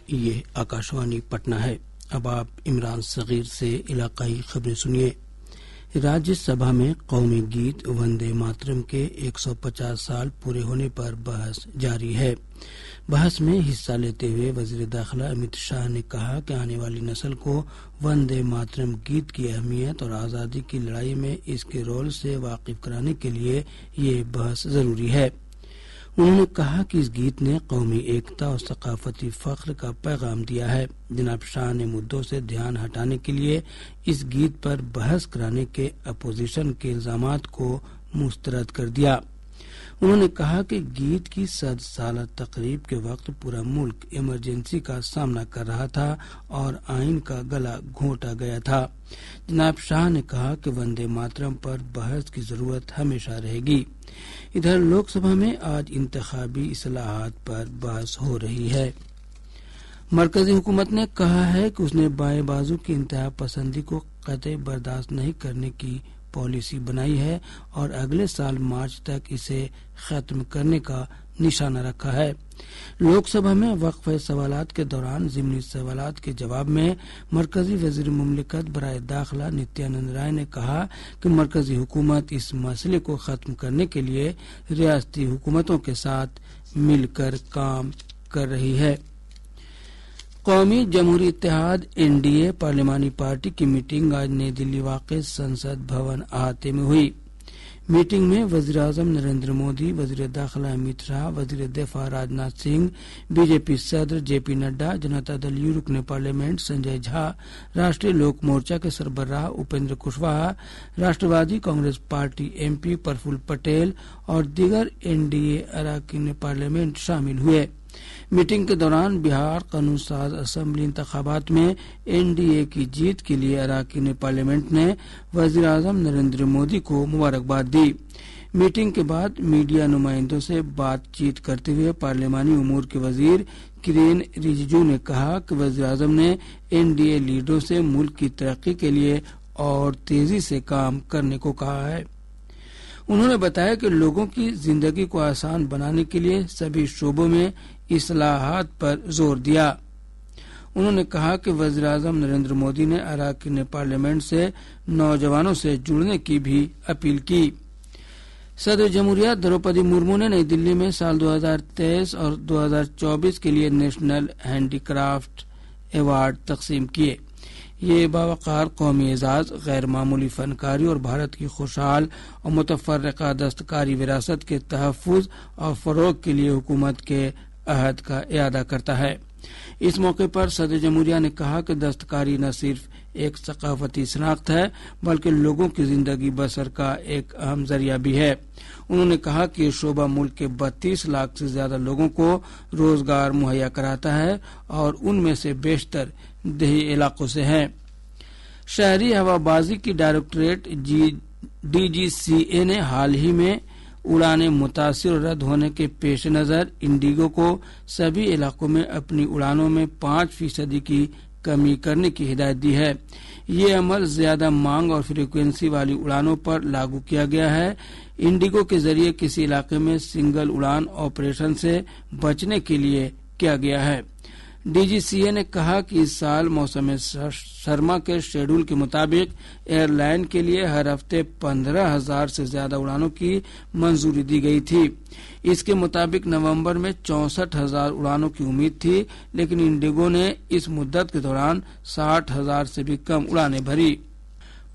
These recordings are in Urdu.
یہ آکاشوانی پٹنہ ہے۔ اب آپ عمران صغیر سے علاقائی خبریں سنیے۔ راجیہ سبھا میں قومی گیت وندے ماترم کے 150 سال پورے ہونے پر بحث جاری ہے۔ بحث میں حصہ لیتے ہوئے وزیر داخلہ امت شاہ نے کہا کہ آنے والی نسل کو وندے ماترم گیت کی اہمیت اور آزادی کی لڑائی میں اس کے رول سے واقف کرانے کے لیے یہ بحث ضروری ہے۔ انہوں نے کہا کہ اس گیت نے قومی ایکتا اور ثقافتی فخر کا پیغام دیا ہے۔ جناب شاہ نے مدعوں سے دھیان ہٹانے کے لیے اس گیت پر بحث کرانے کے اپوزیشن کے الزامات کو مسترد کر دیا۔ انہوں نے کہا کہ گیت کی 100 سالہ تقریب کے وقت پورا ملک ایمرجنسی کا سامنا کر رہا تھا اور آئین کا گلا گھونٹا گیا تھا۔ جناب شاہ نے کہا کہ وندے ماترم پر بحث کی ضرورت ہمیشہ رہے گی۔ ادھر لوک سبھا میں آج انتخابی اصلاحات پر بحث ہو رہی ہے۔ مرکزی حکومت نے کہا ہے کہ اس نے بائیں بازو کی انتہا پسندی کو قطعی برداشت نہیں کرنے کی پالیسی بنائی ہے اور اگلے سال مارچ تک اسے ختم کرنے کا نشانہ رکھا ہے۔ لوک سبھا میں وقفہ سوالات کے دوران ضمنی سوالات کے جواب میں مرکزی وزیر مملکت برائے داخلہ نتیانند رائے نے کہا کہ مرکزی حکومت اس مسئلے کو ختم کرنے کے لیے ریاستی حکومتوں کے ساتھ مل کر کام کر رہی ہے۔ قومی جمہوری اتحاد NDA پارلیمانی پارٹی کی میٹنگ آج نئی دلی واقع سنسد بھون احاطے میں ہوئی۔ میٹنگ میں وزیر اعظم نریندر مودی، وزیر داخلہ امت شاہ، وزیر دفاع راجناتھ سنگھ، BJP صدر JP نڈا، جنتا دل یو رکن پارلیمنٹ سنجے جھا، راشٹریہ لوک مورچہ کے سربراہ اپیندر کشواہا، راشٹروادی کانگریس پارٹی MP پرفل پٹیل اور دیگر NDA اراکین پارلیمنٹ شامل ہوئے۔ میٹنگ کے دوران بہار قانون ساز اسمبلی انتخابات میں NDA کی جیت کے لیے اراکین پارلیمنٹ نے وزیر اعظم نریندر مودی کو مبارکباد دی۔ میٹنگ کے بعد میڈیا نمائندوں سے بات چیت کرتے ہوئے پارلیمانی امور کے وزیر کرین رجیجو نے کہا کہ وزیر اعظم نے NDA لیڈروں سے ملک کی ترقی کے لیے اور تیزی سے کام کرنے کو کہا ہے۔ انہوں نے بتایا کہ لوگوں کی زندگی کو آسان بنانے کے لیے سبھی شعبوں میں اصلاحات پر زور دیا۔ انہوں نے کہا کہ وزیر اعظم نریندر مودی نے اراکین پارلیمنٹ سے نوجوانوں سے جڑنے کی بھی اپیل کی۔ صدر جمہوریہ دروپدی مرمو نے نئی دلی میں سال 2023 اور 2024 کے لیے نیشنل ہینڈی کرافٹ ایوارڈ تقسیم کیے۔ یہ باوقار قومی اعزاز غیر معمولی فنکاری اور بھارت کی خوشحال اور متفرقہ دستکاری وراثت کے تحفظ اور فروغ کے لیے حکومت کے عہد کا اعادہ کرتا ہے۔ اس موقع پر صدر جمہوریہ نے کہا کہ دستکاری نہ صرف ایک ثقافتی شناخت ہے بلکہ لوگوں کی زندگی بسر کا ایک اہم ذریعہ بھی ہے۔ انہوں نے کہا کہ یہ شعبہ ملک کے 32 لاکھ سے زیادہ لوگوں کو روزگار مہیا کراتا ہے اور ان میں سے بیشتر دیہی علاقوں سے ہیں۔ شہری ہوا بازی کی ڈائریکٹوریٹ DGCA نے حال ہی میں اڑانیں متاثر اور رد ہونے کے پیش نظر انڈیگو کو سبھی علاقوں میں اپنی اڑانوں میں 5% کی کمی کرنے کی ہدایت دی ہے۔ یہ عمل زیادہ مانگ اور فریکوینسی والی اڑانوں پر لاگو کیا گیا ہے۔ انڈیگو کے ذریعے کسی علاقے میں سنگل اڑان آپریشن سے بچنے کے لیے کیا گیا ہے۔ DGCA نے کہا کہ اس سال موسم سرما کے شیڈول کے مطابق ایئر لائن کے لیے ہر ہفتے 15,000 سے زیادہ اڑانوں کی منظوری دی گئی تھی۔ اس کے مطابق نومبر میں 64,000 اڑانوں کی امید تھی، لیکن انڈیگو نے اس مدت کے دوران 60,000 سے بھی کم اڑانیں بھری۔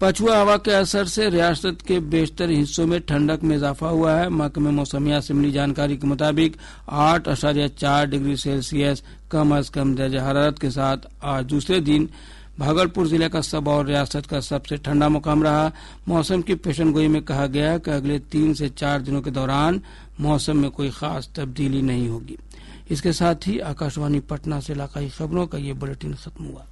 پچھوا ہوا کے اثر سے ریاست کے بیشتر حصوں میں ٹھنڈک میں اضافہ ہوا ہے۔ محکمہ موسمیات سے ملی جانکاری کے مطابق 8.4 ڈگری سیلسیس کم از کم درجہ حرارت کے ساتھ آج دوسرے دن بھاگلپور ضلع کا سب اور ریاست کا سب سے ٹھنڈا مقام رہا۔ موسم کی پیشن گوئی میں کہا گیا کہ اگلے 3 سے 4 دنوں کے دوران موسم میں کوئی خاص تبدیلی نہیں ہوگی۔ اس کے ساتھ ہی آکاشوانی پٹنہ سے علاقائی خبروں کا یہ بلیٹن ختم ہوا۔